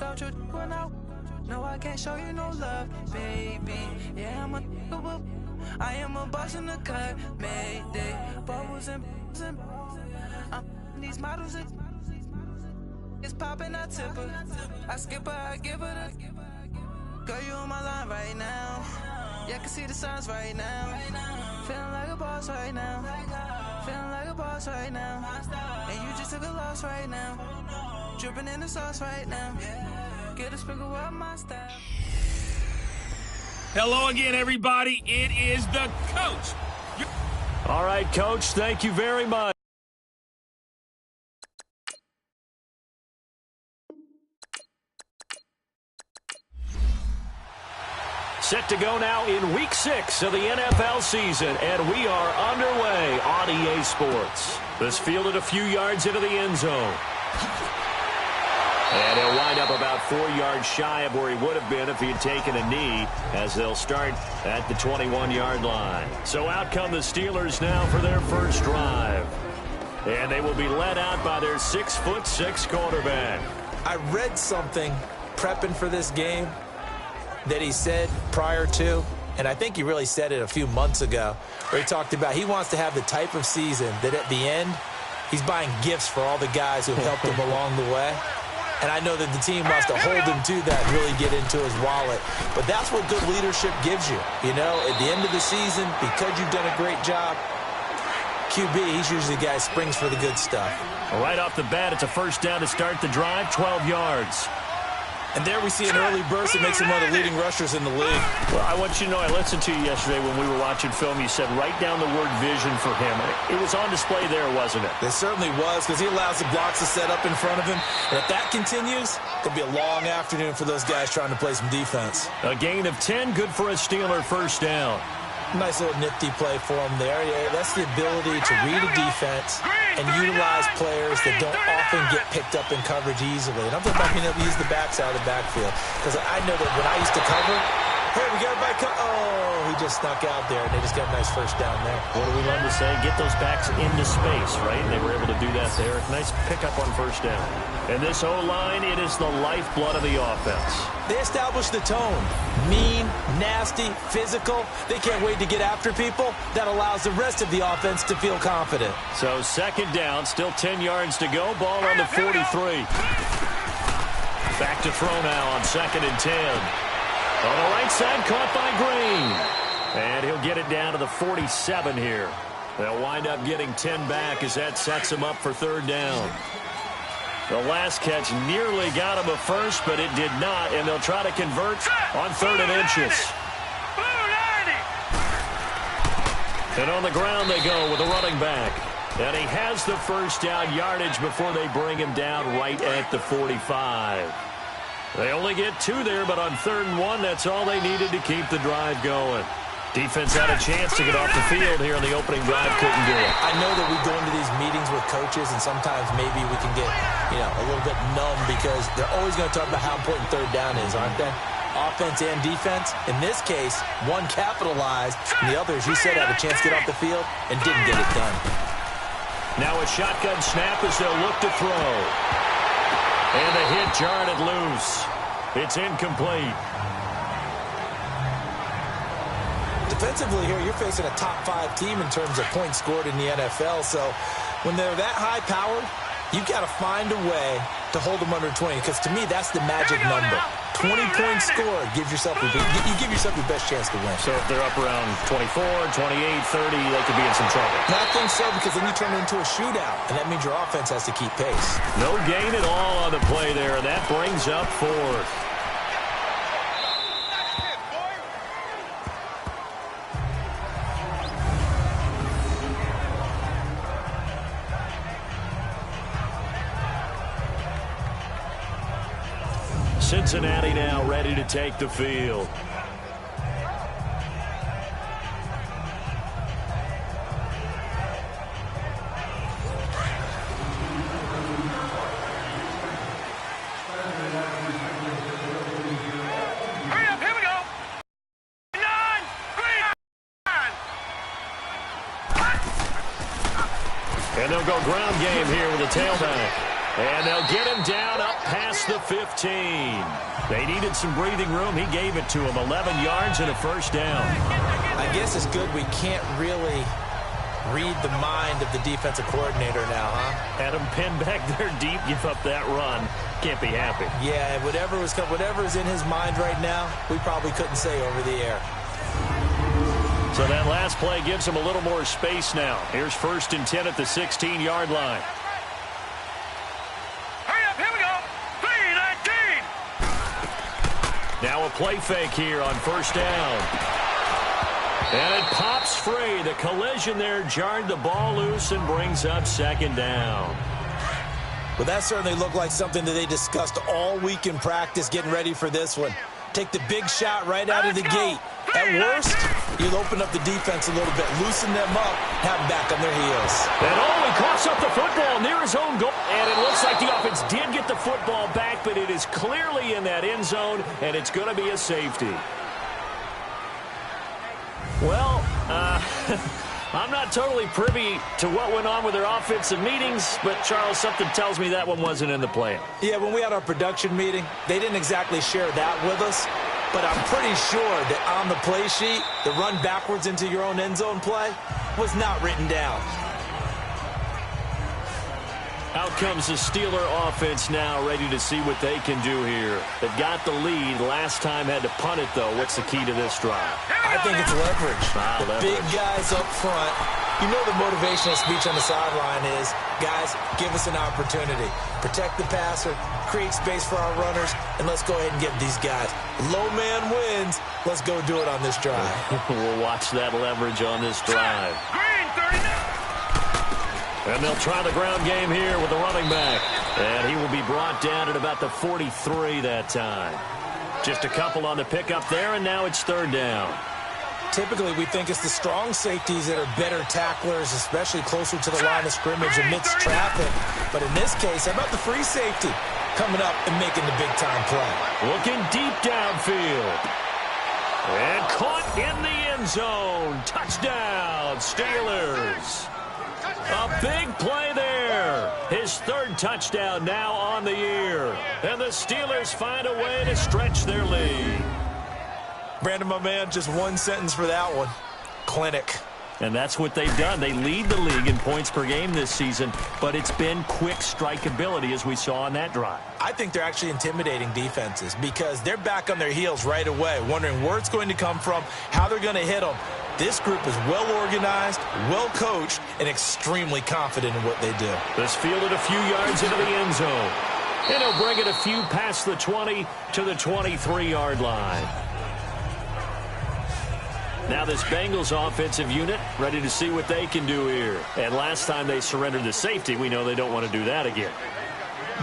out your one out. No, I can't show you no love, baby. Yeah, I am a boss in the cut, Mayday. Bubbles and these models it's popping, I tip her. I skip her, I give her the. Girl, you on my line right now. Yeah, I can see the signs right now. Feeling like a boss right now. Feeling like a boss right now. And you just took a loss right now. Dripping in the sauce right now. Get a sprinkle up my style. Hello again, everybody. It is the coach. All right, Coach, thank you very much. Set to go now in Week 6 of the NFL season, and we are underway on EA Sports. This fielded a few yards into the end zone. And he'll wind up about 4 yards shy of where he would have been if he had taken a knee, as they'll start at the 21-yard line. So out come the Steelers now for their first drive. And they will be led out by their 6'6" quarterback. I read something prepping for this game that he said prior to, and I think he really said it a few months ago, where he talked about he wants to have the type of season that at the end, he's buying gifts for all the guys who have helped him along the way. And I know that the team wants to hold him to that, really get into his wallet. But that's what good leadership gives you. You know, at the end of the season, because you've done a great job, QB, he's usually the guy who springs for the good stuff. Right off the bat, it's a first down to start the drive, 12 yards. And there we see an early burst that makes him one of the leading rushers in the league. Well, I want you to know, I listened to you yesterday when we were watching film. You said write down the word vision for him. It was on display there, wasn't it? It certainly was, because he allows the blocks to set up in front of him. And if that continues, it could be a long afternoon for those guys trying to play some defense. A gain of 10, good for a Steeler first down. Nice little nifty play for him there. Yeah, that's the ability to read a defense and utilize players that don't often get picked up in coverage easily. And I'm talking about being able to use the backside of the backfield. Because I know that when I used to cover, hey, we got everybody oh, he just snuck out there, and they just got a nice first down there. What do we love to say? Get those backs into space, right? And they were able to do that there. Nice pickup on first down. And this O-line, it is the lifeblood of the offense. They establish the tone. Mean, nasty, physical. They can't wait to get after people. That allows the rest of the offense to feel confident. So second down, still 10 yards to go. Ball on the 43. Back to throw now on 2nd and 10. On the right side, caught by Green. And he'll get it down to the 47 here. They'll wind up getting 10 back as that sets him up for third down. The last catch nearly got him a first, but it did not, and they'll try to convert on 3rd and inches. And on the ground they go with a running back. And he has the first down yardage before they bring him down right at the 45. They only get 2 there, but on 3rd and 1, that's all they needed to keep the drive going. Defense had a chance to get off the field here in the opening drive, couldn't do it. I know that we go into these meetings with coaches, and sometimes maybe we can get, a little bit numb because they're always going to talk about how important 3rd down is, aren't they? Offense and defense. In this case, one capitalized, and the other, as you said, had a chance to get off the field and didn't get it done. Now a shotgun snap as they'll look to throw. And the hit jarred it loose. It's incomplete. Defensively here, you're facing a top 5 team in terms of points scored in the NFL. So when they're that high-powered, you've got to find a way to hold them under 20. Because to me, that's the magic number. 20 points scored gives yourself you give yourself your best chance to win. So if they're up around 24, 28, 30, they could be in some trouble. I think so, because then you turn it into a shootout, and that means your offense has to keep pace. No gain at all on the play there, and that brings up 4th. Cincinnati now ready to take the field. Hurry up, here we go. 9, 3. And they'll go ground game here with a tailback. And they'll get him down up past the 15. They needed some breathing room. He gave it to him. 11 yards and a first down. I guess it's good we can't really read the mind of the defensive coordinator now, huh? Had him pinned back there deep, give up that run. Can't be happy. Yeah, whatever's in his mind right now, we probably couldn't say over the air. So that last play gives him a little more space now. Here's 1st and 10 at the 16-yard line. Hurry up, here we go. 3-19. Now a play fake here on 1st down. And it pops free. The collision there jarred the ball loose and brings up 2nd down. Well, that certainly looked like something that they discussed all week in practice getting ready for this one. Take the big shot right out of the gate. At worst, you'll open up the defense a little bit, loosen them up, have them back on their heels. And he coughs up the football near his own goal. And it looks like the offense did get the football back, but it is clearly in that end zone, and it's going to be a safety. Well, I'm not totally privy to what went on with their offensive meetings, but, Charles, something tells me that one wasn't in the plan. Yeah, when we had our production meeting, they didn't exactly share that with us, but I'm pretty sure that on the play sheet, the run backwards into your own end zone play was not written down. Out comes the Steeler offense now, ready to see what they can do here. They've got the lead. Last time had to punt it, though. What's the key to this drive? I think it's leverage. Leverage. Big guys up front. You know the motivational speech on the sideline is, guys, give us an opportunity. Protect the passer, create space for our runners, and let's go ahead and get these guys. Low man wins. Let's go do it on this drive. We'll watch that leverage on this drive. Green, 39. And they'll try the ground game here with the running back. And he will be brought down at about the 43 that time. Just a couple on the pickup there, and now it's 3rd down. Typically, we think it's the strong safeties that are better tacklers, especially closer to the line of scrimmage amidst traffic. But in this case, how about the free safety coming up and making the big-time play? Looking deep downfield. And caught in the end zone. Touchdown, Steelers. A big play there. His 3rd touchdown now on the year. And the Steelers find a way to stretch their lead. Brandon, my man, just one sentence for that one. Clinic. And that's what they've done. They lead the league in points per game this season, but it's been quick strikeability as we saw on that drive. I think they're actually intimidating defenses because they're back on their heels right away, wondering where it's going to come from, how they're going to hit them. This group is well organized, well coached, and extremely confident in what they do. This fielded a few yards into the end zone. And he'll bring it a few past the 20 to the 23-yard line. Now this Bengals offensive unit ready to see what they can do here. And last time they surrendered the safety, we know they don't want to do that again.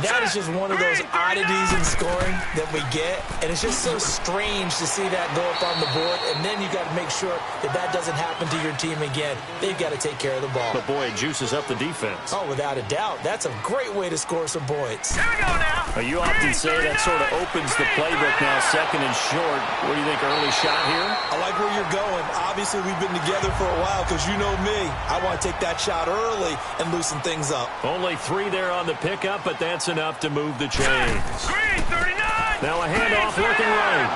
That is just one of those oddities in scoring that we get, and it's just so strange to see that go up on the board, and then you got to make sure that that doesn't happen to your team again. They've got to take care of the ball. But, boy, it juices up the defense. Oh, without a doubt. That's a great way to score some points. Here we go now. You often say that sort of opens the playbook now, 2nd and short. What do you think, early shot here? I like where you're going. Obviously, we've been together for a while because you know me. I want to take that shot early and loosen things up. Only 3 there on the pickup, but that's enough to move the chains. Green, 39. Now a handoff looking right.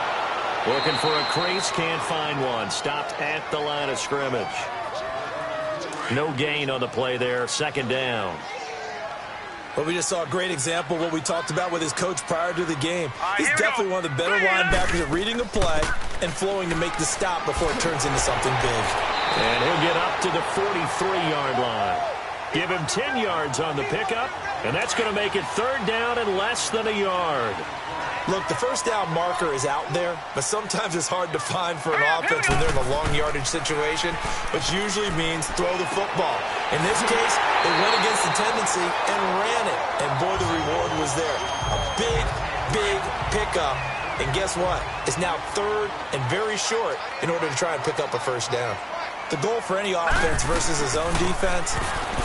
Looking for a crease, can't find one. Stopped at the line of scrimmage. No gain on the play there, 2nd down. Well, we just saw a great example of what we talked about with his coach prior to the game. He's definitely one of the better linebackers at reading a play and flowing to make the stop before it turns into something big. And he'll get up to the 43-yard line. Give him 10 yards on the pickup, and that's going to make it 3rd down and less than a yard. Look, the first down marker is out there, but sometimes it's hard to find for an offense when they're in a long yardage situation, which usually means throw the football. In this case, they went against the tendency and ran it, and boy, the reward was there. A big, big pickup, and guess what? It's now 3rd and very short in order to try and pick up a first down. The goal for any offense versus his own defense,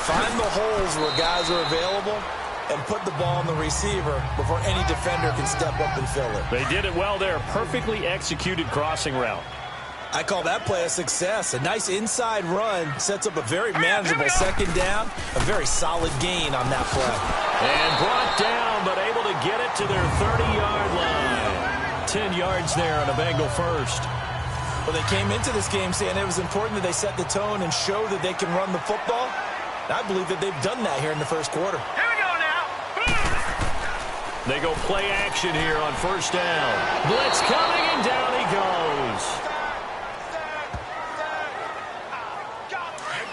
find the holes where guys are available and put the ball on the receiver before any defender can step up and fill it. They did it well there. Perfectly executed crossing route. I call that play a success. A nice inside run sets up a very manageable 2nd down. A very solid gain on that play. And brought down, but able to get it to their 30-yard line. 10 yards there on a Bengal first. Well, they came into this game saying it was important that they set the tone and show that they can run the football. And I believe that they've done that here in the first quarter. Here we go now. They go play action here on first down. Blitz coming, and down he goes.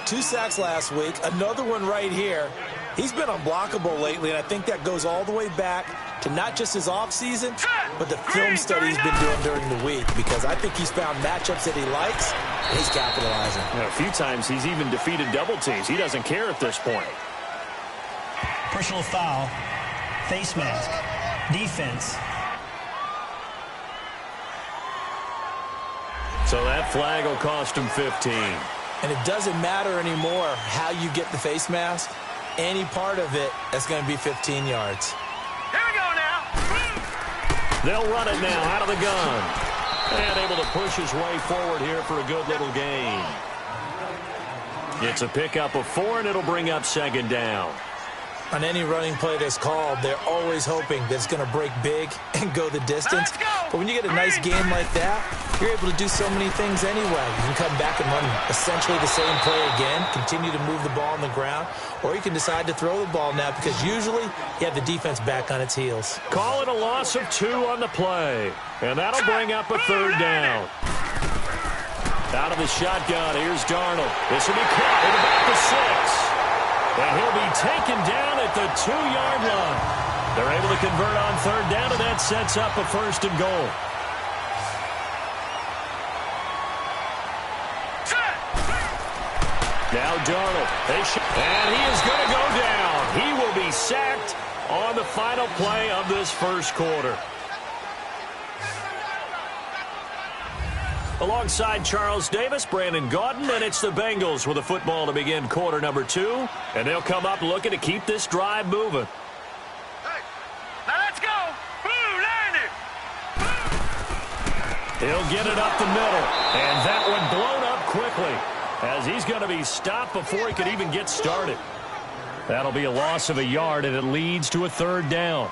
2 sacks last week, another one right here. He's been unblockable lately, and I think that goes all the way back to not just his offseason, but the film study he's been doing during the week, because I think he's found matchups that he likes, and he's capitalizing. A few times he's even defeated double teams. He doesn't care at this point. Personal foul, face mask, defense. So that flag will cost him 15. And it doesn't matter anymore how you get the face mask. Any part of it, that's going to be 15 yards. Here we go now. They'll run it now out of the gun. And able to push his way forward here for a good little gain. It's a pickup of 4, and it'll bring up second down. On any running play that's called, they're always hoping that it's going to break big and go the distance. But when you get a nice game like that, you're able to do so many things anyway. You can come back and run essentially the same play again, continue to move the ball on the ground, or you can decide to throw the ball now because usually you have the defense back on its heels. Call it a loss of 2 on the play, and that'll bring up a third down. Out of the shotgun, here's Darnold. This will be caught at about the 6. And he'll be taken down at the 2-yard line. They're able to convert on third down, and that sets up a first and goal. Now Darnold. And he is going to go down. He will be sacked on the final play of this first quarter. Alongside Charles Davis, Brandon Gaudin, and it's the Bengals with a football to begin quarter number 2. And they'll come up looking to keep this drive moving. Hey, now let's go. Boo, Landy. He'll get it up the middle. And that one blown up quickly as he's going to be stopped before he could even get started. That'll be a loss of a yard, and it leads to a third down.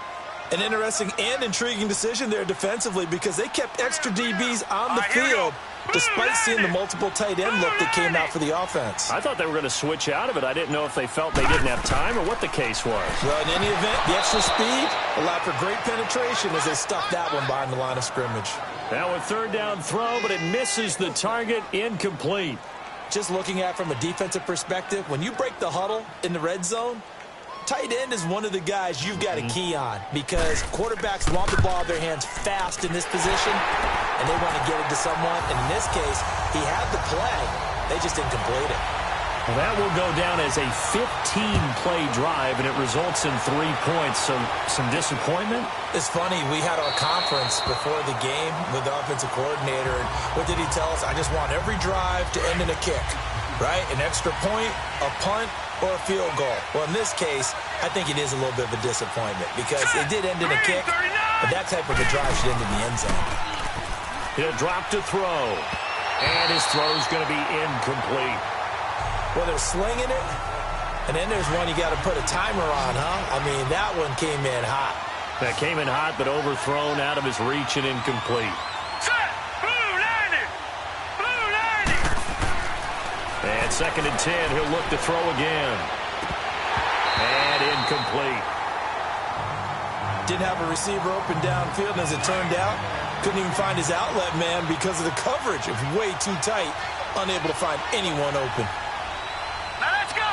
An interesting and intriguing decision there defensively because they kept extra DBs on the field despite seeing the multiple tight end look that came out for the offense. I thought they were going to switch out of it. I didn't know if they felt they didn't have time or what the case was. Well, in any event, the extra speed allowed for great penetration as they stuffed that one behind the line of scrimmage. Now a third down throw, but it misses the target, incomplete. Just looking at it from a defensive perspective, when you break the huddle in the red zone, tight end is one of the guys you've got to key on because quarterbacks want the ball in their hands fast in this position, and they want to get it to someone. And in this case, he had the play. They just didn't complete it. Well, that will go down as a 15-play drive, and it results in 3 points. So some disappointment? It's funny. We had our conference before the game with the offensive coordinator, and what did he tell us? I just want every drive to end in a kick, right? An extra point, a punt, or a field goal. Well, in this case, I think it is a little bit of a disappointment because it did end in a kick, but that type of a drive should end in the end zone. He'll drop to throw, and his throw is going to be incomplete. Well, they're slinging it, and then there's one you got to put a timer on, huh? I mean, that one came in hot. That came in hot, but overthrown out of his reach and incomplete. And second and 10, he'll look to throw again. And incomplete. Didn't have a receiver open downfield, and as it turned out, couldn't even find his outlet man because of the coverage. It was way too tight, unable to find anyone open. Now let's go.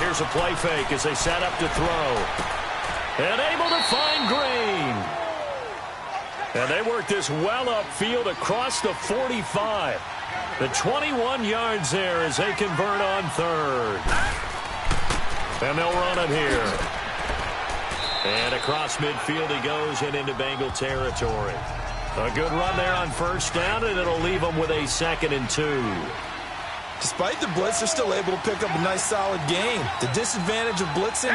Here's a play fake as they set up to throw. And able to find Green. And they work this well upfield across the 45. The 21 yards there as they convert on third. And they'll run it here. And across midfield he goes and into Bengal territory. A good run there on first down, and it'll leave them with a 2nd and 2. Despite the blitz, they're still able to pick up a nice, solid gain. The disadvantage of blitzing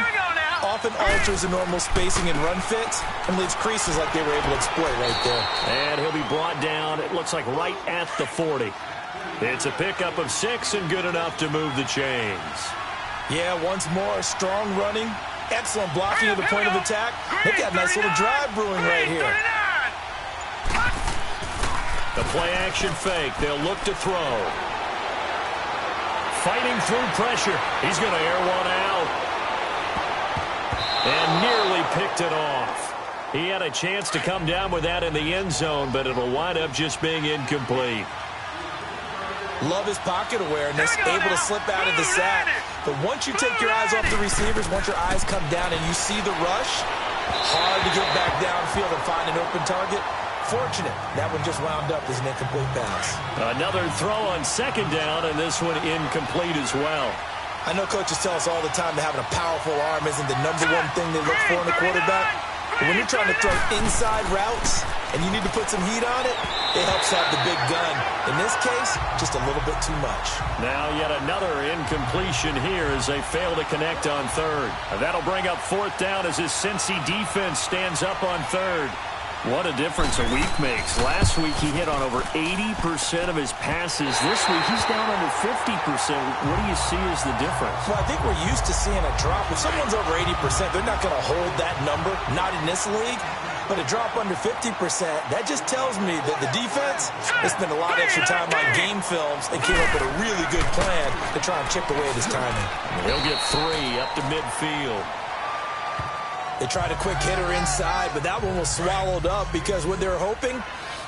often alters the normal spacing and run fits and leaves creases like they were able to exploit right there. And he'll be brought down, it looks like right at the 40. It's a pickup of 6 and good enough to move the chains. Yeah, once more, strong running, Excellent blocking at the point of attack. They've got a nice little drive brewing right here. The play-action fake. They'll look to throw. Fighting through pressure. He's going to air one out. And nearly picked it off. He had a chance to come down with that in the end zone, but it'll wind up just being incomplete. Love his pocket awareness, able to slip out of the sack. But once you take your eyes off the receivers, once your eyes come down and you see the rush, hard to get back downfield and find an open target. Fortunate, that one just wound up as an incomplete pass. Another throw on second down, and this one incomplete as well. I know coaches tell us all the time that having a powerful arm isn't the number one thing they look for in a quarterback. But when you're trying to throw inside routes and you need to put some heat on it, it helps have the big gun. In this case, just a little bit too much. Now yet another incompletion here as they fail to connect on third. And that'll bring up fourth down as his Cincy defense stands up on third. What a difference a week makes. Last week he hit on over 80% of his passes. This week he's down under 50%. What do you see as the difference? Well, I think we're used to seeing a drop. If someone's over 80%, they're not going to hold that number, not in this league. But a drop under 50%, that just tells me that the defense has spent a lot of extra time on game films and came up with a really good plan to try and chip away at his timing. He'll get 3 up to midfield. They tried a quick hitter inside, but that one was swallowed up because what they're hoping,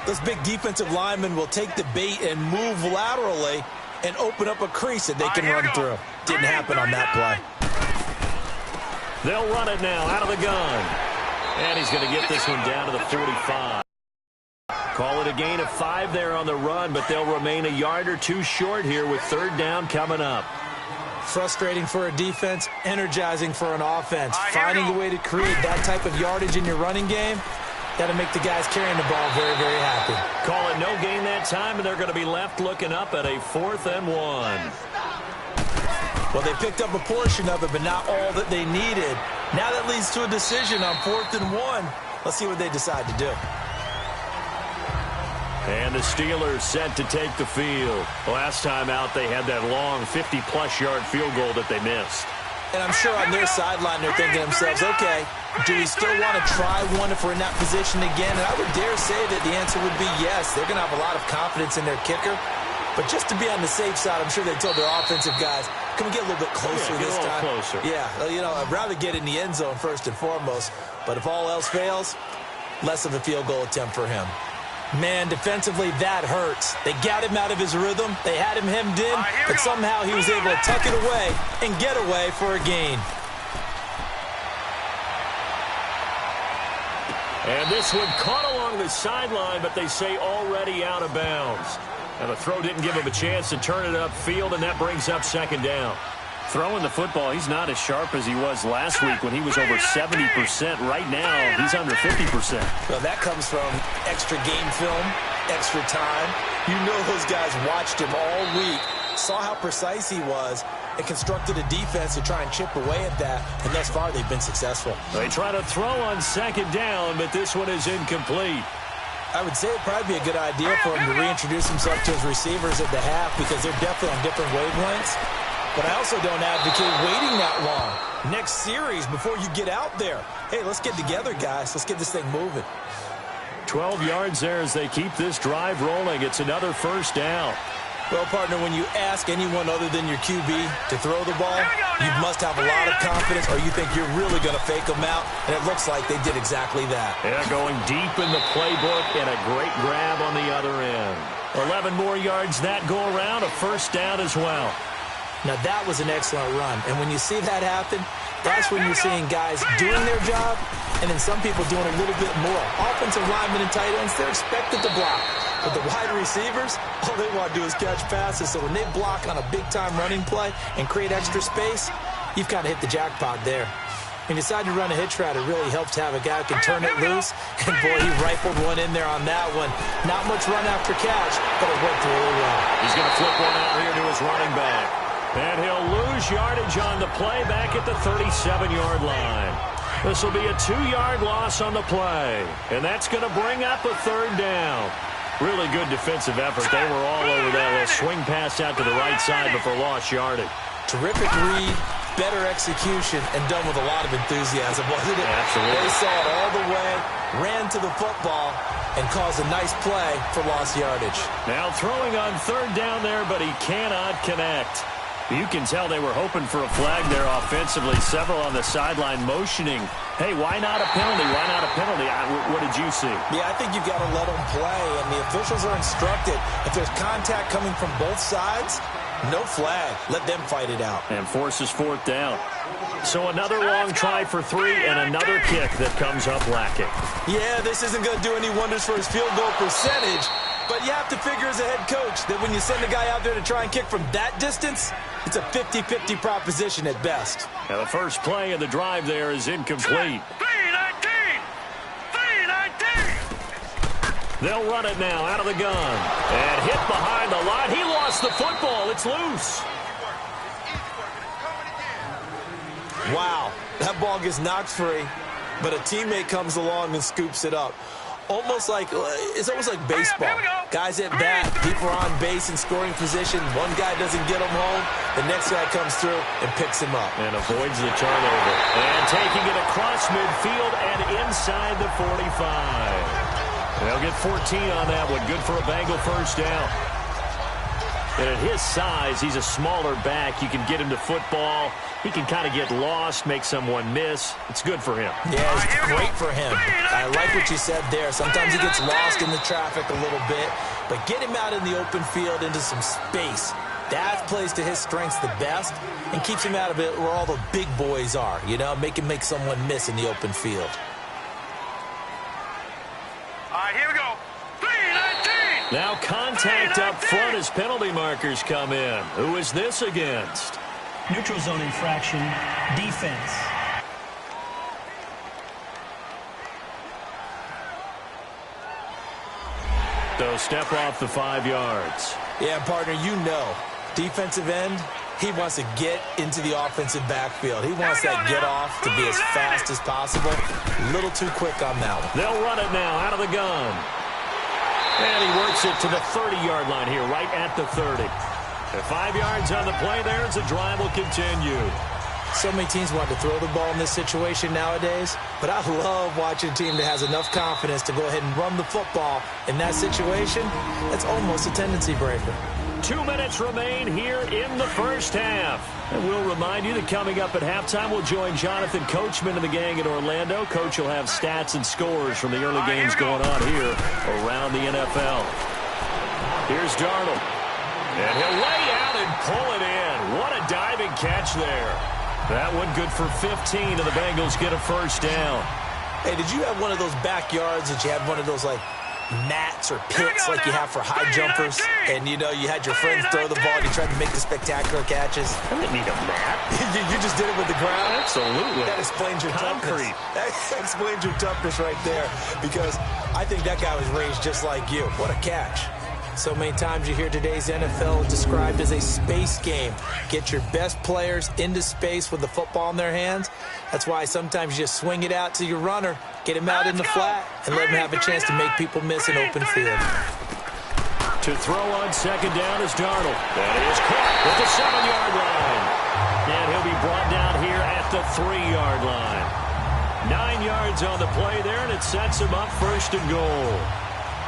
those big defensive linemen will take the bait and move laterally and open up a crease that they can run through. Didn't happen on that play. They'll run it now out of the gun. And he's going to get this one down to the 45. Call it a gain of 5 there on the run, but they'll remain a yard or two short here with third down coming up. Frustrating for a defense, energizing for an offense. Finding a way to create that type of yardage in your running game, got to make the guys carrying the ball very, very happy. Call it no gain that time, and they're going to be left looking up at a 4th and 1. Well, they picked up a portion of it, but not all that they needed. Now that leads to a decision on 4th and 1. Let's see what they decide to do. And the Steelers set to take the field. Last time out, they had that long 50-plus yard field goal that they missed. And I'm sure on their sideline, they're thinking to themselves, okay, do we still want to try one if we're in that position again? And I would dare say that the answer would be yes. They're going to have a lot of confidence in their kicker. But just to be on the safe side, I'm sure they told their offensive guys, can we get a little bit closer this time? Closer. Yeah, you know, I'd rather get in the end zone first and foremost. But if all else fails, less of a field goal attempt for him. Man, defensively, that hurts. They got him out of his rhythm. They had him hemmed in, but somehow he was able to tuck it away and get away for a gain. And this one caught along the sideline, but they say already out of bounds. And the throw didn't give him a chance to turn it upfield, and that brings up second down. Throwing the football, he's not as sharp as he was last week when he was over 70%. Right now, he's under 50%. Well, that comes from extra game film, extra time. You know those guys watched him all week, saw how precise he was, and constructed a defense to try and chip away at that. And thus far, they've been successful. They try to throw on second down, but this one is incomplete. I would say it'd probably be a good idea for him to reintroduce himself to his receivers at the half because they're definitely on different wavelengths. But I also don't advocate waiting that long. Next series, before you get out there, hey, let's get together, guys. Let's get this thing moving. 12 yards there as they keep this drive rolling. It's another first down. Well, partner, when you ask anyone other than your QB to throw the ball, you must have a lot of confidence or you think you're really going to fake them out, and it looks like they did exactly that. Yeah, going deep in the playbook and a great grab on the other end. 11 more yards that go around, a first down as well. Now, that was an excellent run. And when you see that happen, that's when you're seeing guys doing their job and then some people doing a little bit more. Offensive linemen and tight ends, they're expected to block. But the wide receivers, all they want to do is catch passes. So when they block on a big-time running play and create extra space, you've kind of hit the jackpot there. When you decide to run a hitch route, it really helps to have a guy who can turn it loose. And, boy, he rifled one in there on that one. Not much run after catch, but it worked really well. He's going to flip one out here to his running back. And he'll lose yardage on the play back at the 37-yard line. This will be a 2-yard loss on the play. And that's going to bring up a third down. Really good defensive effort. They were all over that little swing pass out to the right side before lost yardage. Terrific read, better execution and done with a lot of enthusiasm, wasn't it? Absolutely. They saw it all the way, ran to the football, and caused a nice play for lost yardage. Now throwing on third down there, but he cannot connect. You can tell they were hoping for a flag there offensively. Several on the sideline motioning, hey, why not a penalty? Why not a penalty? What did you see? Yeah, I think you've got to let them play, and the officials are instructed. If there's contact coming from both sides, no flag. Let them fight it out. And forces fourth down. So another long try for 3 and another kick that comes up lacking. Yeah, this isn't going to do any wonders for his field goal percentage, but you have to figure as a head coach that when you send a guy out there to try and kick from that distance, it's a 50-50 proposition at best. Now the first play of the drive there is incomplete. 3-19! They'll run it now out of the gun. And hit behind the line. He lost the football. It's loose. Wow, that ball gets knocked free, but a teammate comes along and scoops it up. It's almost like baseball. Guys at bat, people are on base in scoring position. One guy doesn't get him home. The next guy comes through and picks him up. And avoids the turnover. And taking it across midfield and inside the 45. They'll get 14 on that one. Good for a Bengal first down. And at his size, he's a smaller back. You can get him to football. He can kind of get lost, make someone miss. It's good for him. Yeah, it's great for him. I like what you said there. Sometimes he gets lost in the traffic a little bit, but get him out in the open field into some space. That plays to his strengths the best and keeps him out of it where all the big boys are, you know, make him make someone miss in the open field. All right, here we go. 3-19! Now contact up front as penalty markers come in. Who is this against? Neutral zone infraction, defense. So step off the 5 yards. Yeah, partner, you know, defensive end, he wants to get into the offensive backfield. He wants that get off to be as fast as possible. A little too quick on that one. They'll run it now out of the gun. And he works it to the 30-yard line here, right at the 30. And 5 yards on the play there as the drive will continue. So many teams want to throw the ball in this situation nowadays, but I love watching a team that has enough confidence to go ahead and run the football. In that situation, that's almost a tendency breaker. 2 minutes remain here in the first half. And we'll remind you that coming up at halftime, we'll join Jonathan Coachman and the gang in Orlando. Coach will have stats and scores from the early games going on here around the NFL. Here's Darnold. And he'll lay out and pull it in. What a diving catch there. That one good for 15, and the Bengals get a first down. Hey, did you have one of those backyards that you had one of those, like, mats or pits like you have for high jumpers? And, you know, you had your friends throw the ball and you tried to make the spectacular catches? I didn't need a mat. You just did it with the ground? Absolutely. That explains your Concrete. toughness. That explains your toughness right there, because I think that guy was raised just like you. What a catch. So many times you hear today's NFL described as a space game. Get your best players into space with the football in their hands. That's why sometimes you just swing it out to your runner, get him out in the flat, and let him have a chance to make people miss an open field. To throw on second down is Darnold. That is caught at the 7-yard line. And he'll be brought down here at the 3-yard line. 9 yards on the play there, and it sets him up first and goal.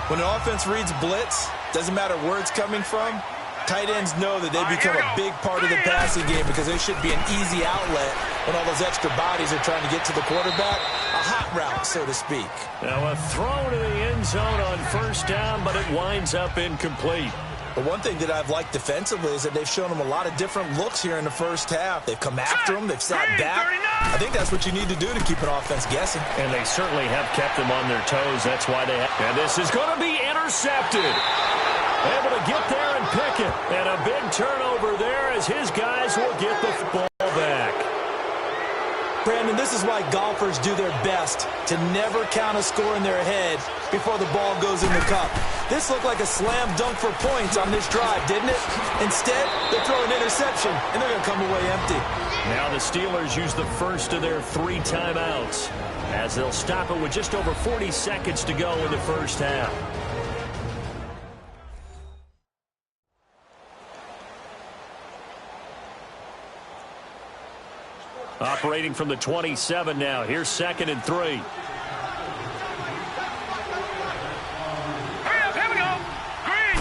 When an offense reads blitz, doesn't matter where it's coming from, tight ends know that they become a big part of the passing game because they should be an easy outlet when all those extra bodies are trying to get to the quarterback. A hot route, so to speak. Now a throw to the end zone on first down, but it winds up incomplete. But one thing that I've liked defensively is that they've shown them a lot of different looks here in the first half. They've come after them. They've sat back. I think that's what you need to do to keep an offense guessing. And they certainly have kept them on their toes. That's why they have. And this is going to be intercepted. Able to get there and pick it. And a big turnover there as his guys will get the ball back. Brandon, this is why golfers do their best to never count a score in their head before the ball goes in the cup. This looked like a slam dunk for points on this drive, didn't it? Instead, they throw an interception, and they're going to come away empty. Now the Steelers use the first of their 3 timeouts as they'll stop it with just over 40 seconds to go in the first half. Operating from the 27 now. Here's 2nd and 3. Hurry up, here we go. Green.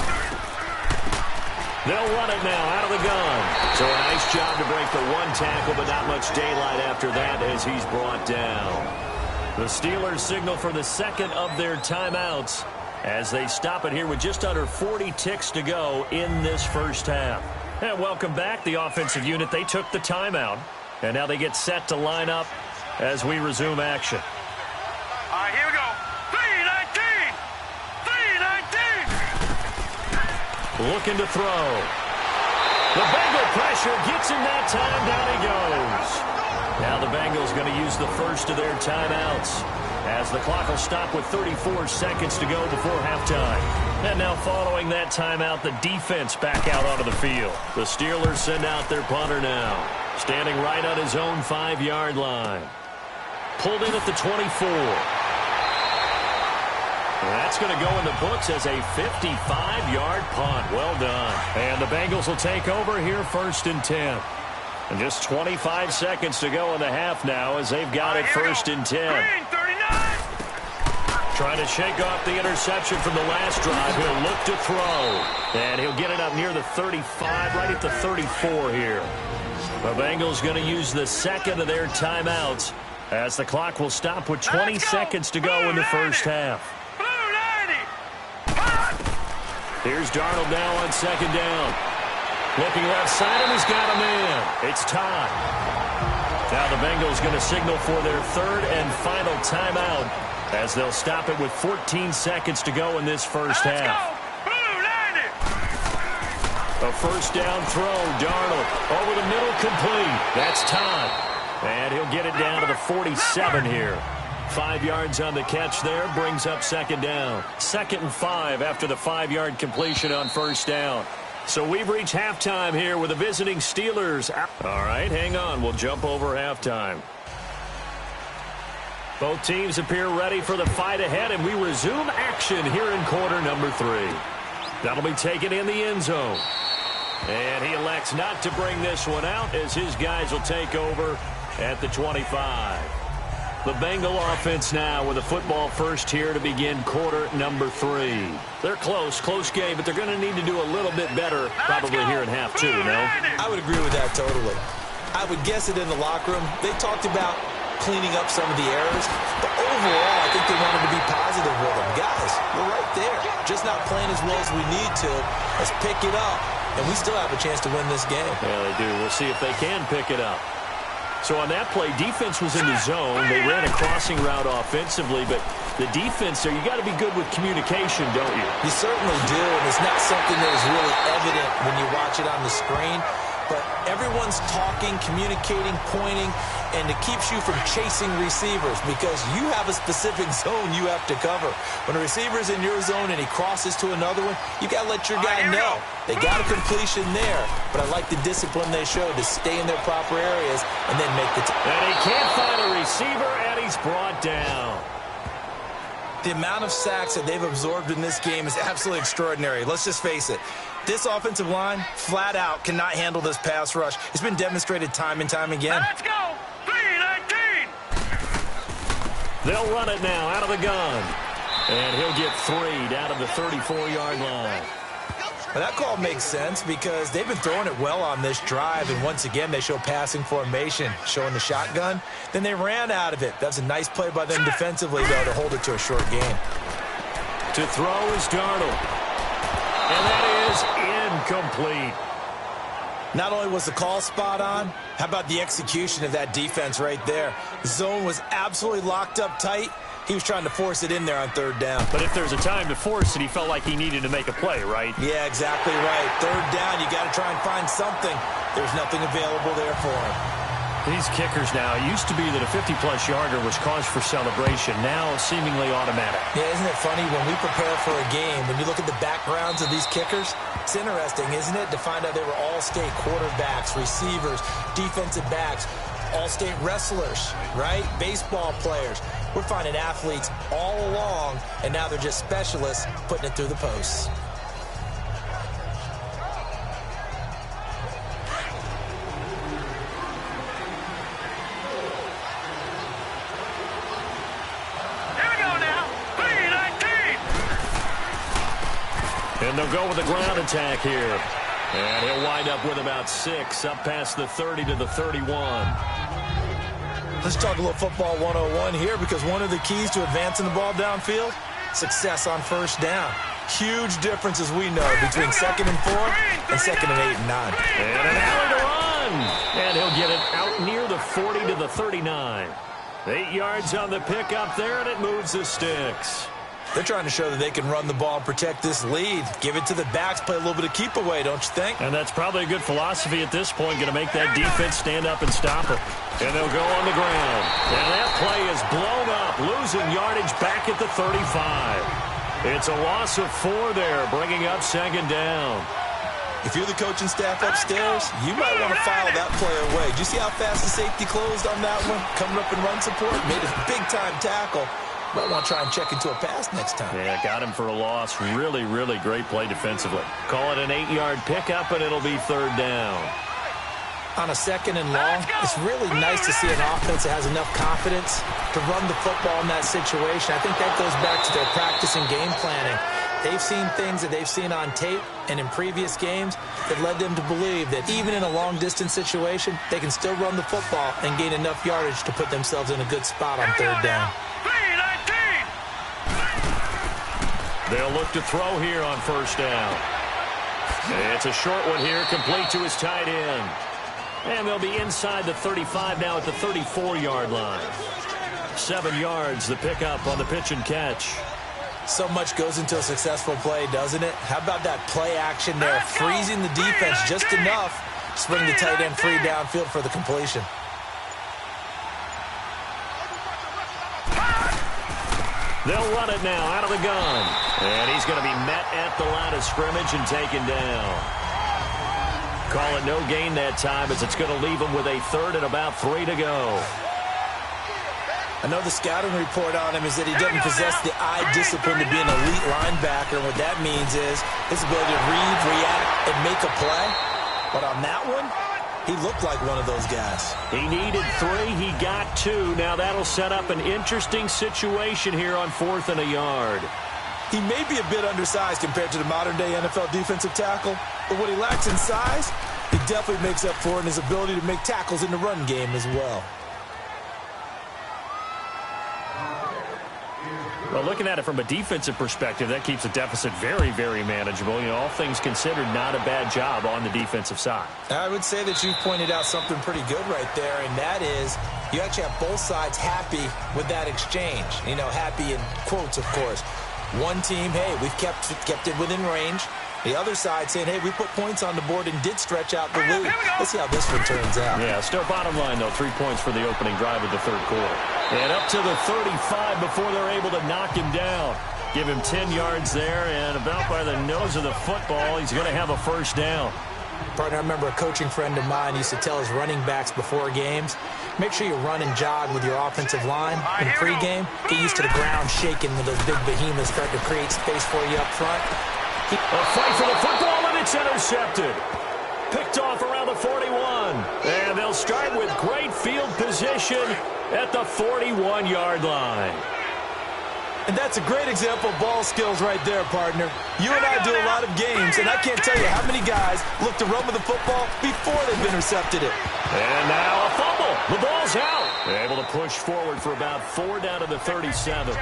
They'll run it now out of the gun. So a nice job to break the one tackle, but not much daylight after that as he's brought down. The Steelers signal for the second of their timeouts as they stop it here with just under 40 ticks to go in this first half. And welcome back, the offensive unit. They took the timeout, and now they get set to line up as we resume action. All right, here we go. 3-19. 3-19. Looking to throw. The Bengal pressure gets him that time. Down he goes. Now the Bengals going to use the first of their timeouts as the clock will stop with 34 seconds to go before halftime. And now following that timeout, the defense back out onto the field. The Steelers send out their punter now, standing right on his own 5-yard line. Pulled in at the 24. That's going to go in the books as a 55-yard punt. Well done. And the Bengals will take over here 1st and 10. And just 25 seconds to go in the half now as they've got it 1st and 10. Green, 39. Trying to shake off the interception from the last drive. He'll look to throw. And he'll get it up near the 35, right at the 34 here. The Bengals going to use the second of their timeouts as the clock will stop with 20 seconds to go in the first half. Here's Darnold now on 2nd down. Looking left side, and he's got a man. It's time. Now the Bengals going to signal for their 3rd and final timeout as they'll stop it with 14 seconds to go in this first half. A 1st down throw. Darnold over the middle, complete. That's time. And he'll get it down to the 47 here. 5 yards on the catch there, brings up 2nd down. 2nd and 5 after the 5-yard completion on 1st down. So we've reached halftime here with the visiting Steelers. All right, hang on. We'll jump over halftime. Both teams appear ready for the fight ahead, and we resume action here in quarter number 3. That'll be taken in the end zone. And he elects not to bring this one out as his guys will take over at the 25. The Bengal offense now with a football first here to begin quarter number 3. They're close game, but they're going to need to do a little bit better probably here in half 2, no? I would agree with that totally. I would guess it in the locker room. They talked about cleaning up some of the errors, but overall, I think they wanted to be positive with them. Guys, we're right there. Just not playing as well as we need to. Let's pick it up, and we still have a chance to win this game. Yeah, they do. We'll see if they can pick it up. So on that play, defense was in the zone. They ran a crossing route offensively, but the defense there, you got to be good with communication, don't you? You certainly do, and it's not something that is really evident when you watch it on the screen. But everyone's talking, communicating, pointing, and it keeps you from chasing receivers because you have a specific zone you have to cover. When a receiver's in your zone and he crosses to another one, you got to let your guy know. They got a completion there, but I like the discipline they showed to stay in their proper areas and then make the And he can't find a receiver, and he's brought down. The amount of sacks that they've absorbed in this game is absolutely extraordinary. Let's just face it. This offensive line, flat out, cannot handle this pass rush. It's been demonstrated time and time again. Let's go! 3-19! They'll run it now out of the gun. And he'll get 3 down to the 34-yard line. Well, that call makes sense because they've been throwing it well on this drive, and once again they show passing formation, showing the shotgun. Then they ran out of it. That's a nice play by them defensively, though, to hold it to a short gain. To throw is Darnold. And that is incomplete. Not only was the call spot on, how about the execution of that defense right there? The zone was absolutely locked up tight. He was trying to force it in there on 3rd down. But if there's a time to force it, he felt like he needed to make a play, right? Yeah, exactly right. 3rd down, you got to try and find something. There's nothing available there for him. These kickers now, it used to be that a 50-plus yarder was cause for celebration. Now, seemingly automatic. Yeah, isn't it funny when we prepare for a game, when you look at the backgrounds of these kickers, it's interesting, isn't it, to find out they were all-state quarterbacks, receivers, defensive backs, all-state wrestlers, right? Baseball players. We're finding athletes all along, and now they're just specialists putting it through the posts. And they'll go with the ground attack here. And he'll wind up with about 6, up past the 30 to the 31. Let's talk a little football 101 here, because one of the keys to advancing the ball downfield, success on first down. Huge difference, as we know, between 2nd and 4 and 2nd and 8 and 9. And an alley to run. And he'll get it out near the 40 to the 39. 8 yards on the pickup there, and it moves the sticks. They're trying to show that they can run the ball and protect this lead. Give it to the backs, play a little bit of keep away, don't you think? And that's probably a good philosophy at this point, going to make that defense stand up and stop it. And they'll go on the ground. And that play is blown up, losing yardage back at the 35. It's a loss of 4 there, bringing up 2nd down. If you're the coaching staff upstairs, you might want to file that play away. Do you see how fast the safety closed on that one? Coming up in run support, made a big-time tackle. Might want to try and check into a pass next time. Yeah, got him for a loss. Really, really great play defensively. Call it an 8-yard pickup, and it'll be 3rd down. On a 2nd and long, it's really nice to see an offense that has enough confidence to run the football in that situation. I think that goes back to their practice and game planning. They've seen things that they've seen on tape and in previous games that led them to believe that even in a long-distance situation, they can still run the football and gain enough yardage to put themselves in a good spot on 3rd down. They'll look to throw here on 1st down. It's a short one here, complete to his tight end. And they'll be inside the 35 now at the 34-yard line. 7 yards, the pickup on the pitch and catch. So much goes into a successful play, doesn't it? How about that play action there, freezing the defense just enough to bring the tight end free downfield for the completion. They'll run it now out of the gun. And he's going to be met at the line of scrimmage and taken down. Call it no gain that time, as it's going to leave him with a 3rd and about 3 to go. I know the scouting report on him is that he doesn't possess the eye discipline to be an elite linebacker. And what that means is his ability to read, react, and make a play. But on that one, he looked like one of those guys. He needed 3. He got 2. Now that'll set up an interesting situation here on 4th and a yard. He may be a bit undersized compared to the modern-day NFL defensive tackle, but what he lacks in size, he definitely makes up for in his ability to make tackles in the run game as well. Well, looking at it from a defensive perspective, that keeps the deficit very, very manageable. You know, all things considered, not a bad job on the defensive side. I would say that you've pointed out something pretty good right there, and that is you actually have both sides happy with that exchange. You know, happy in quotes, of course. One team, hey, we've kept it within range. The other side saying, hey, we put points on the board and did stretch out the lead. Let's see how this one turns out. Yeah, still bottom line, though, 3 points for the opening drive of the 3rd quarter. And up to the 35 before they're able to knock him down. Give him 10 yards there, and about by the nose of the football, he's going to have a 1st down. Partner, I remember a coaching friend of mine used to tell his running backs before games, make sure you run and jog with your offensive line in pregame. Get used to the ground shaking when those big behemoths start to create space for you up front. A fight for the football, and it's intercepted. Picked off around the 41. And they'll start with great field position at the 41-yard line. And that's a great example of ball skills right there, partner. You and I do a lot of games, and I can't tell you how many guys look to run with the football before they've intercepted it. And now a fumble. The ball's out. They're able to push forward for about 4 down to the 37.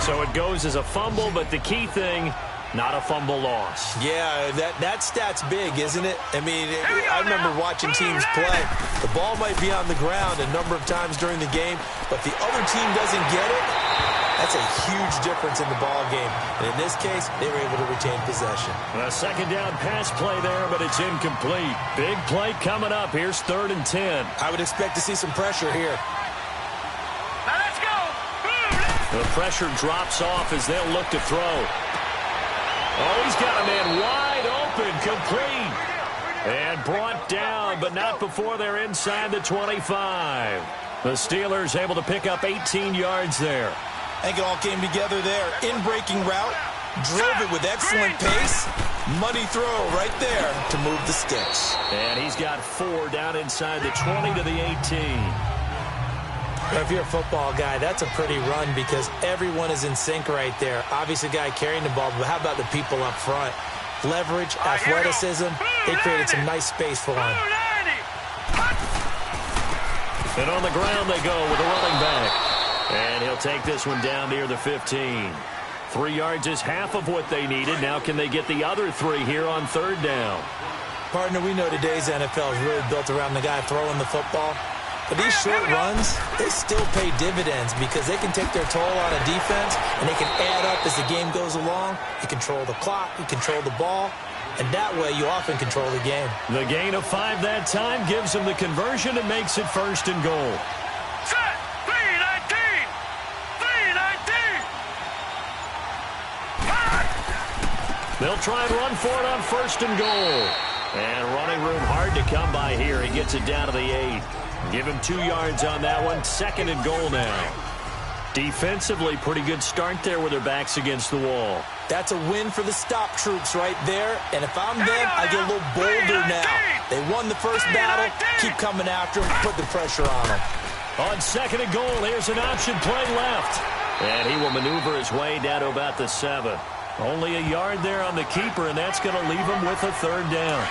So it goes as a fumble, but the key thing, not a fumble loss. Yeah, that stat's big, isn't it? I mean, I remember watching teams play. The ball might be on the ground a number of times during the game, but if the other team doesn't get it, that's a huge difference in the ball game. And in this case, they were able to retain possession. A 2nd down pass play there, but it's incomplete. Big play coming up. Here's 3rd and 10. I would expect to see some pressure here. Now let's go. The pressure drops off as they'll look to throw. Oh, he's got a man wide open, complete. And brought down, but not before they're inside the 25. The Steelers able to pick up 18 yards there. I think it all came together there. In-breaking route, drove it with excellent pace. Money throw right there to move the sticks. And he's got 4 down inside the 20 to the 18. If you're a football guy, that's a pretty run because everyone is in sync right there. Obviously, the guy carrying the ball, but how about the people up front? Leverage, athleticism, they created some nice space for him. And on the ground they go with a running back. And he'll take this one down near the 15. 3 yards is half of what they needed. Now can they get the other 3 here on third down? Partner, we know today's NFL is really built around the guy throwing the football. But these short runs, they still pay dividends because they can take their toll on a defense and they can add up as the game goes along. You control the clock, you control the ball, and that way you often control the game. The gain of 5 that time gives them the conversion and makes it first and goal. Set. 3-19. 3-19. They'll try and run for it on first and goal. And running room hard to come by here. He gets it down to the 8. Give him 2 yards on that one. Second and goal now. Defensively, pretty good start there with their backs against the wall. That's a win for the stop troops right there. And if I'm them, I get a little bolder now. They won the first battle. Keep coming after them. Put the pressure on them. On second and goal, here's an option play left. And he will maneuver his way down to about the 7. Only a yard there on the keeper, and that's going to leave him with a third down.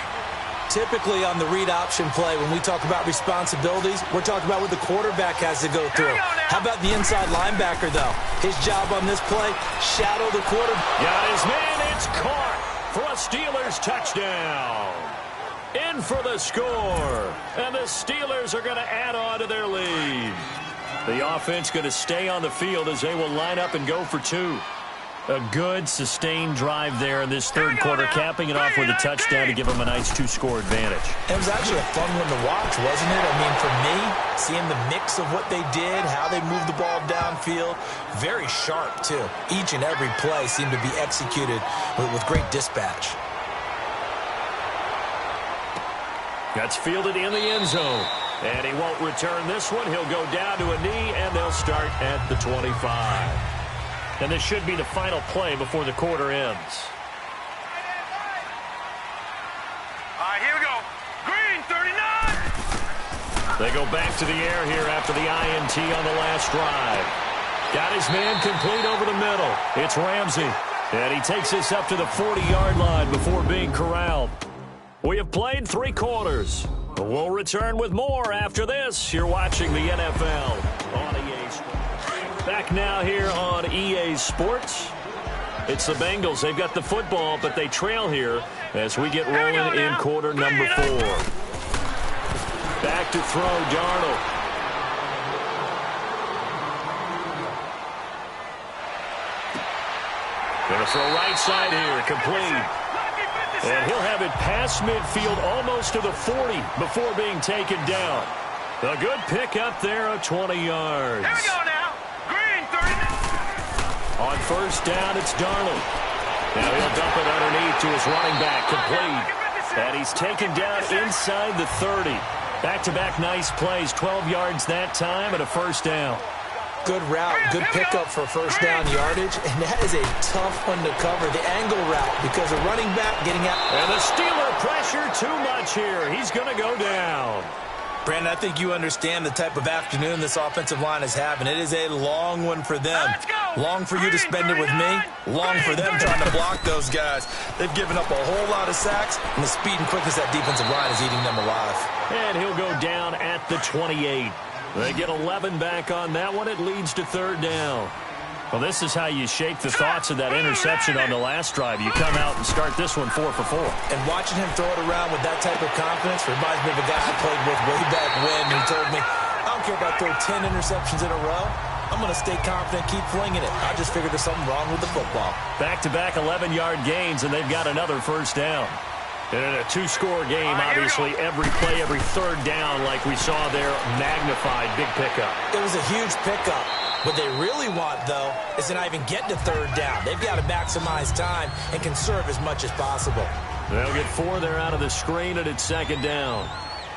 Typically on the read option play, when we talk about responsibilities, we're talking about what the quarterback has to go through. How about the inside linebacker, though? His job on this play, shadow the quarterback. Got his man, it's caught for a Steelers touchdown. In for the score, and the Steelers are going to add on to their lead. The offense going to stay on the field as they will line up and go for 2. A good, sustained drive there in this third quarter, capping it off with a touchdown to give them a nice 2-score advantage. It was actually a fun one to watch, wasn't it? I mean, for me, seeing the mix of what they did, how they moved the ball downfield, very sharp, too. Each and every play seemed to be executed with great dispatch. That's fielded in the end zone. And he won't return this one. He'll go down to a knee, and they'll start at the 25. And this should be the final play before the quarter ends. All right, here we go. Green, 39. They go back to the air here after the INT on the last drive. Got his man complete over the middle. It's Ramsey. And he takes this up to the 40-yard line before being corralled. We have played 3 quarters. We'll return with more after this. You're watching the NFL on EA Sports. Back now here on EA Sports. It's the Bengals. They've got the football, but they trail here as we get rolling in quarter number 4. Back to throw, Darnold. Going to throw right side here, complete. And he'll have it past midfield almost to the 40 before being taken down. A good pickup there of 20 yards. Here we go now. Green, 39. On first down, it's Darnold. Now he'll dump it underneath to his running back, complete. And he's taken down inside the 30. Back-to-back nice plays, 12 yards that time and a first down. Good route, good pickup for first down yardage, and that is a tough one to cover, the angle route, because a running back getting out. And the Steeler pressure too much here. He's going to go down. Brandon, I think you understand the type of afternoon this offensive line is having. It is a long one for them. Long for you to spend it with me. Long for them trying to block those guys. They've given up a whole lot of sacks, and the speed and quickness that defensive line is eating them alive. And he'll go down at the 28. They get 11 back on that one. It leads to third down. Well, this is how you shake the thoughts of that interception on the last drive. You come out and start this one 4 for 4. And watching him throw it around with that type of confidence reminds me of a guy I played with way back when. He told me, I don't care if I throw 10 interceptions in a row. I'm going to stay confident, keep flinging it. I just figured there's something wrong with the football. Back-to-back 11-yard gains, and they've got another first down. In a 2-score game, obviously, every play, every third down, like we saw there, magnified, big pickup. It was a huge pickup. What they really want, though, is to not even get to third down. They've got to maximize time and conserve as much as possible. They'll get 4 there out of the screen, and it's second down.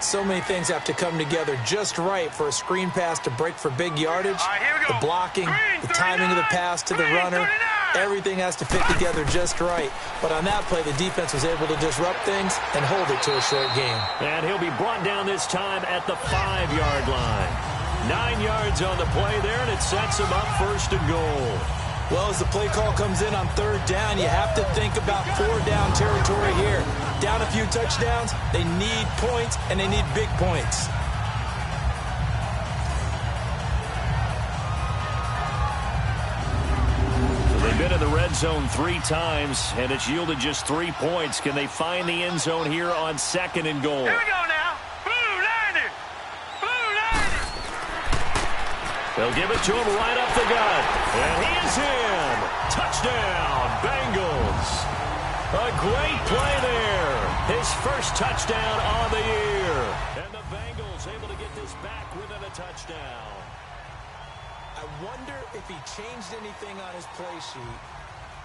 So many things have to come together just right for a screen pass to break for big yardage. The blocking, the timing of the pass to the runner. Everything has to fit together just right. But on that play, the defense was able to disrupt things and hold it to a short game. And he'll be brought down this time at the 5-yard line. 9 yards on the play there, and it sets them up 1st and goal. Well, as the play call comes in on 3rd down, you have to think about 4-down territory here. Down a few touchdowns, they need points, and they need big points. They've been in the red zone 3 times, and it's yielded just 3 points. Can they find the end zone here on 2nd and goal? Here we go now. Blue Niners. Blue Niners. They'll give it to him right up the gut. And he is in. Touchdown, Bengals. A great play there. His first touchdown on the year. And the Bengals able to get this back within a touchdown. I wonder if he changed anything on his play sheet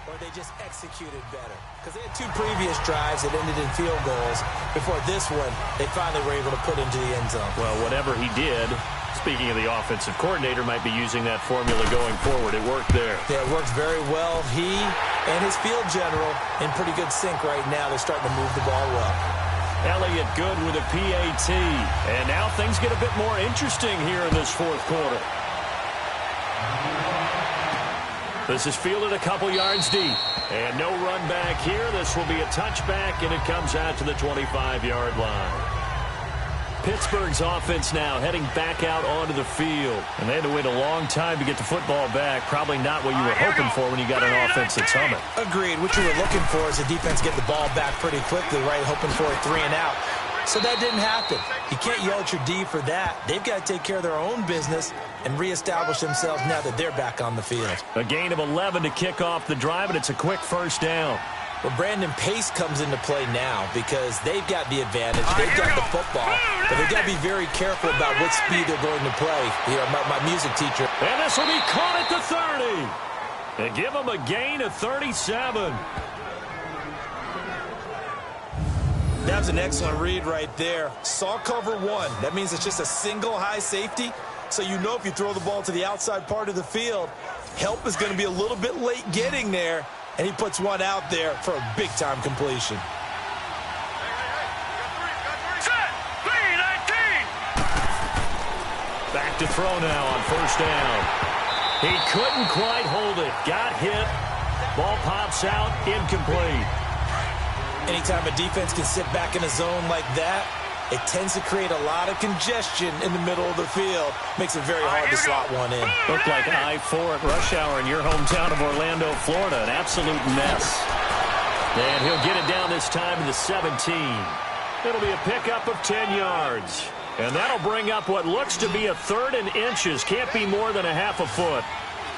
or they just executed better. Because they had 2 previous drives that ended in field goals. Before this one, they finally were able to put into the end zone. Well, whatever he did, speaking of the offensive coordinator, might be using that formula going forward. It worked there. Yeah, it works very well. He and his field general in pretty good sync right now. They're starting to move the ball well. Elliott good with a PAT. And now things get a bit more interesting here in this 4th quarter. This is fielded a couple yards deep. And no run back here. This will be a touchback, and it comes out to the 25-yard line. Pittsburgh's offense now heading back out onto the field. And they had to wait a long time to get the football back. Probably not what you were hoping for when you got an offense that's humming. Agreed. What you were looking for is the defense get the ball back pretty quickly, right? Hoping for a 3 and out. So that didn't happen. You can't yell at your D for that. They've got to take care of their own business and reestablish themselves now that they're back on the field. A gain of 11 to kick off the drive, and it's a quick 1st down. Well, Brandon, pace comes into play now because they've got the advantage. They've got the football, but they've got to be very careful about what speed they're going to play. You know, my music teacher. And this will be caught at the 30. They give them a gain of 37. That was an excellent read right there. Saw cover 1. That means it's just a single high safety. So you know if you throw the ball to the outside part of the field, help is going to be a little bit late getting there. And he puts one out there for a big-time completion. Back to throw now on 1st down. He couldn't quite hold it. Got hit. Ball pops out. Incomplete. Anytime a defense can sit back in a zone like that, it tends to create a lot of congestion in the middle of the field. Makes it very hard to slot one in. Looked like I-4 at rush hour in your hometown of Orlando, Florida. An absolute mess. And he'll get it down this time to the 17. It'll be a pickup of 10 yards. And that'll bring up what looks to be a 3rd and inches. Can't be more than a half a foot.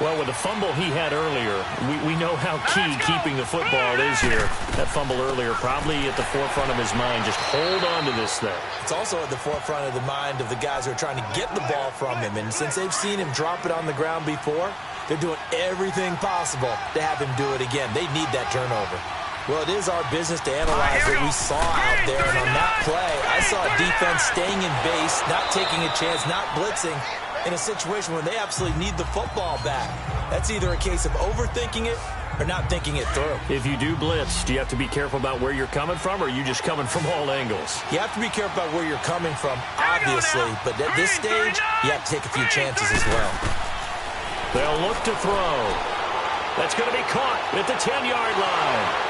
Well, with the fumble he had earlier, we know how key keeping the football is here. That fumble earlier probably at the forefront of his mind. Just hold on to this thing. It's also at the forefront of the mind of the guys who are trying to get the ball from him. And since they've seen him drop it on the ground before, they're doing everything possible to have him do it again. They need that turnover. Well, it is our business to analyze what we saw out there. And on that play, I saw a defense staying in base, not taking a chance, not blitzing, in a situation where they absolutely need the football back. That's either a case of overthinking it or not thinking it through. If you do blitz, do you have to be careful about where you're coming from, or are you just coming from all angles? You have to be careful about where you're coming from, obviously, but at this stage, you have to take a few chances as well. They'll look to throw. That's going to be caught at the 10-yard line.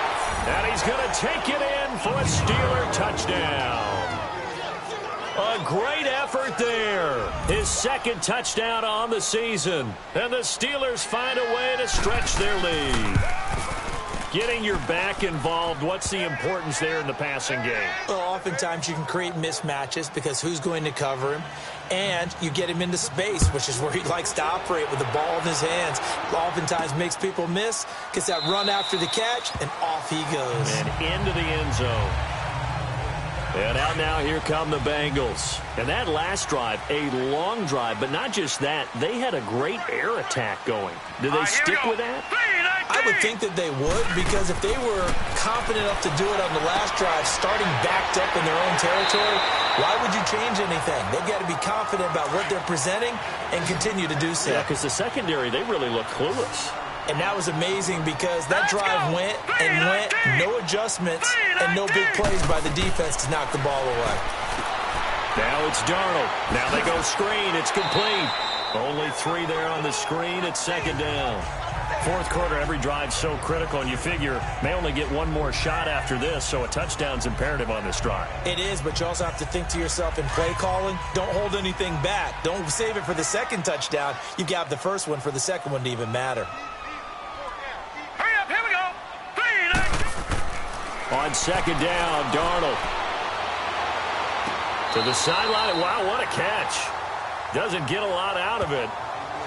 And he's going to take it in for a Steeler touchdown. A great effort there. His 2nd touchdown on the season. And the Steelers find a way to stretch their lead. Getting your back involved, what's the importance there in the passing game? Well, oftentimes you can create mismatches because who's going to cover him? And you get him into space, which is where he likes to operate with the ball in his hands. Oftentimes makes people miss, gets that run after the catch, and off he goes. And into the end zone. And out now, here come the Bengals. And that last drive, a long drive, but not just that. They had a great air attack going. Do they stick with that? I would think that they would, because if they were confident enough to do it on the last drive, starting backed up in their own territory, why would you change anything? They've got to be confident about what they're presenting and continue to do so. Yeah, because the secondary, they really look clueless. And that was amazing because that drive went and went, no adjustments, and no big plays by the defense to knock the ball away. Now it's Darnold. Now they go screen. It's complete. Only 3 there on the screen. It's second down. Fourth quarter, every drive's so critical, and you figure may only get one more shot after this, so a touchdown's imperative on this drive. It is, but you also have to think to yourself in play calling, don't hold anything back. Don't save it for the second touchdown. You got the first one for the second one to even matter. Hurry up, here we go. 3, On second down, Darnold. To the sideline. Wow, what a catch. Doesn't get a lot out of it,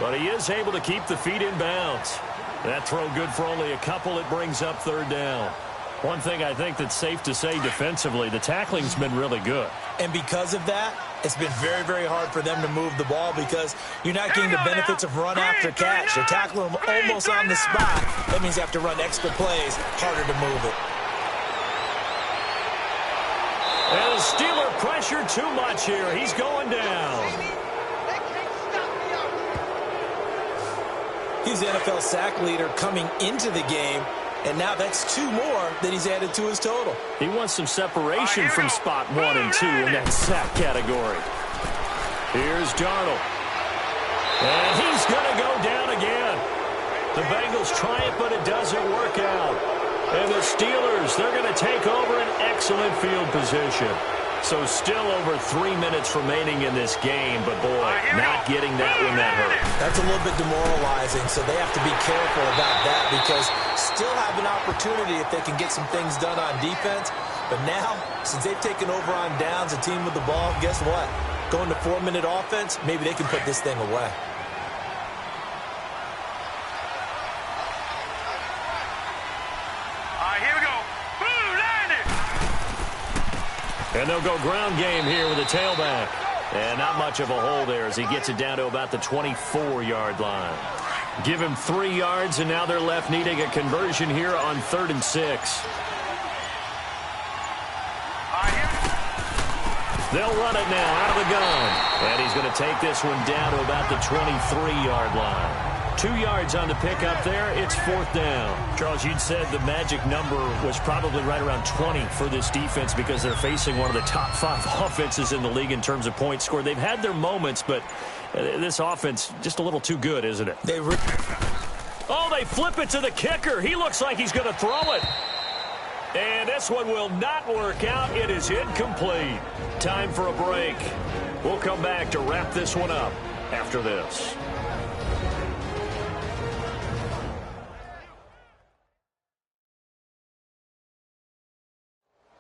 but he is able to keep the feet in bounds. That throw good for only a couple. It brings up third down. One thing I think that's safe to say defensively, the tackling's been really good. And because of that, it's been very, very hard for them to move the ball because you're not getting the benefits of run after catch. They're tackling them almost on the spot. That means you have to run extra plays, harder to move it. And the Steeler pressure too much here. He's going down. He's the NFL sack leader coming into the game, and now that's 2 more that he's added to his total. He wants some separation from spot 1 and 2 in that sack category. Here's Darnold. And he's going to go down again. The Bengals try it, but it doesn't work out. And the Steelers, they're going to take over an excellent field position. So still over 3 minutes remaining in this game, but boy, not getting that one that hurt. That's a little bit demoralizing, so they have to be careful about that because still have an opportunity if they can get some things done on defense. But now, since they've taken over on downs, a team with the ball, guess what? Going to 4-minute offense, maybe they can put this thing away. And they'll go ground game here with a tailback. And not much of a hole there as he gets it down to about the 24-yard line. Give him 3 yards, and now they're left needing a conversion here on 3rd and 6. They'll run it now out of the gun. And he's going to take this one down to about the 23-yard line. 2 yards on the pickup there. It's 4th down. Charles, you'd said the magic number was probably right around 20 for this defense because they're facing one of the top 5 offenses in the league in terms of points scored. They've had their moments, but this offense just a little too good, isn't it? They flip it to the kicker. He looks like he's going to throw it. And this one will not work out. It is incomplete. Time for a break. We'll come back to wrap this one up after this.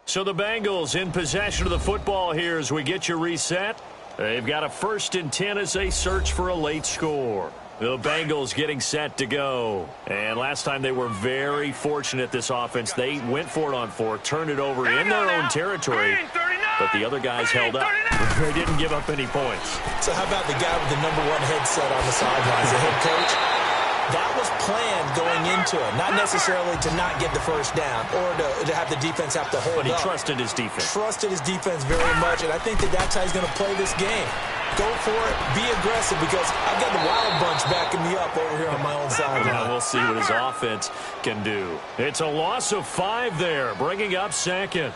So the Bengals in possession of the football here as we get you reset. They've got a 1st and 10 as they search for a late score. The Bengals getting set to go. And last time they were very fortunate, this offense. They went for it on 4th, turned it over in their own territory, but the other guys held up. They didn't give up any points. So how about the guy with the #1 headset on the sidelines, the head coach? That was planned going into it, not necessarily to not get the first down or to have the defense have to hold up. But he trusted his defense. Trusted his defense very much, and I think that's how he's going to play this game. Go for it, be aggressive, because I've got the Wild Bunch backing me up over here on my own sideline. Now we'll see what his offense can do. It's a loss of 5 there, bringing up 2nd.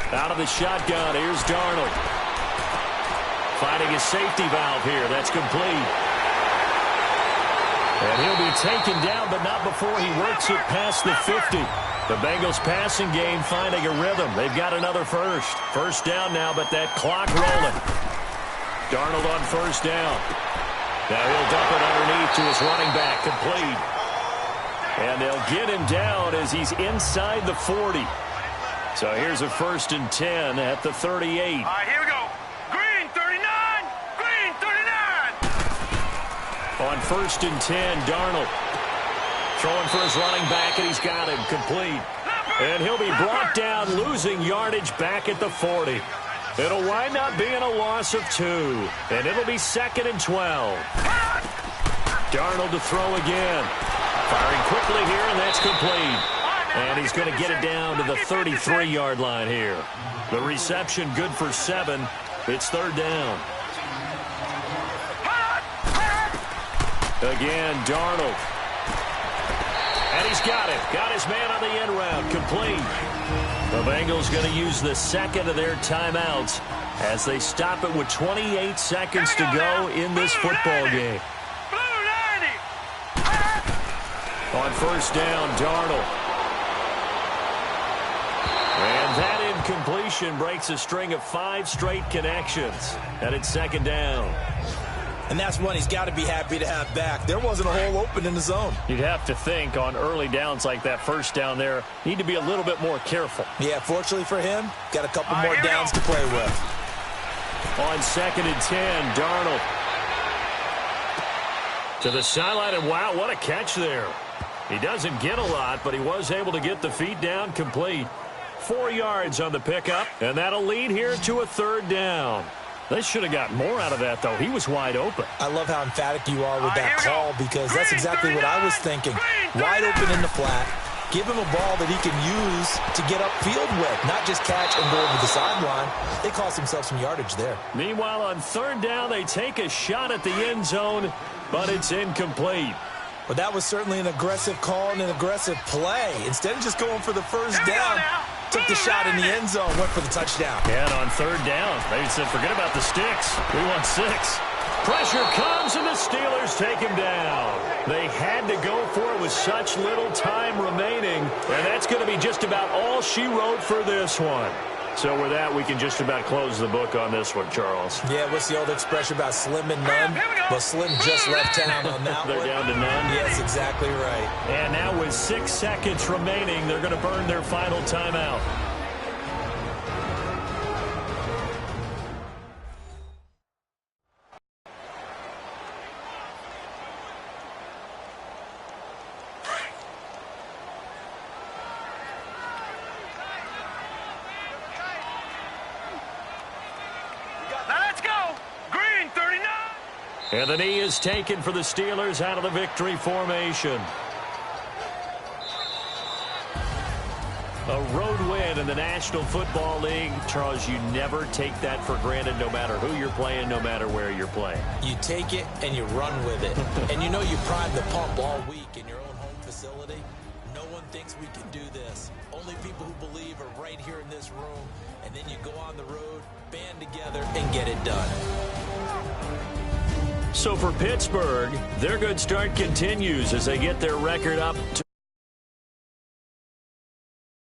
Out of the shotgun, here's Darnold. Finding his safety valve here. That's complete. And he'll be taken down, but not before he works it past the 50. The Bengals passing game finding a rhythm. They've got another first. First down now, but that clock rolling. Darnold on 1st down. Now he'll dump it underneath to his running back. Complete. And they'll get him down as he's inside the 40. So here's a 1st and 10 at the 38. Here we go. Green 39. Green 39. On 1st and 10, Darnold throwing for his running back, and he's got him complete. And he'll be brought down, losing yardage back at the 40. It'll wind up being a loss of 2, and it'll be 2nd and 12. Darnold to throw again. Firing quickly here, and that's complete. And he's going to get it down to the 33-yard line here. The reception good for 7. It's 3rd down. Again, Darnold. And he's got it. Got his man on the end route. Complete. The Bengals going to use the second of their timeouts as they stop it with 28 seconds to go in this football game. On first down, Darnold. And that incompletion breaks a string of 5 straight connections. And it's second down. And that's one he's got to be happy to have back. There wasn't a hole open in the zone. You'd have to think on early downs like that first down there, need to be a little bit more careful. Yeah, fortunately for him, got a couple more downs to play with. On second and 10, Darnold. To the sideline, and wow, what a catch there. He doesn't get a lot, but he was able to get the feet down complete. 4 yards on the pickup, and that'll lead here to a third down. They should have got more out of that, though. He was wide open. I love how emphatic you are with that call because that's exactly what I was thinking. Wide open in the flat. Give him a ball that he can use to get upfield with, not just catch and go over the sideline. They cost themselves some yardage there. Meanwhile, on third down, they take a shot at the end zone, but it's incomplete. But that was certainly an aggressive call and an aggressive play. Instead of just going for the first down, took the shot in the end zone, went for the touchdown. And on third down, they said, forget about the sticks. We want 6. Pressure comes, and the Steelers take him down. They had to go for it with such little time remaining, and that's going to be just about all she wrote for this one. So with that, we can just about close the book on this one, Charles. Yeah, what's the old expression about slim and none? Well, Slim just left town on that one. They're down to none? Yes, exactly right. And now with 6 seconds remaining, they're going to burn their final timeout. And the knee is taken for the Steelers out of the victory formation. A road win in the National Football League. Charles, you never take that for granted no matter who you're playing, no matter where you're playing. You take it and you run with it. And you know you prime the pump all week in your own home facility. No one thinks we can do this. Only people who believe are right here in this room. And then you go on the road, band together, and get it done. So for Pittsburgh, their good start continues as they get their record up to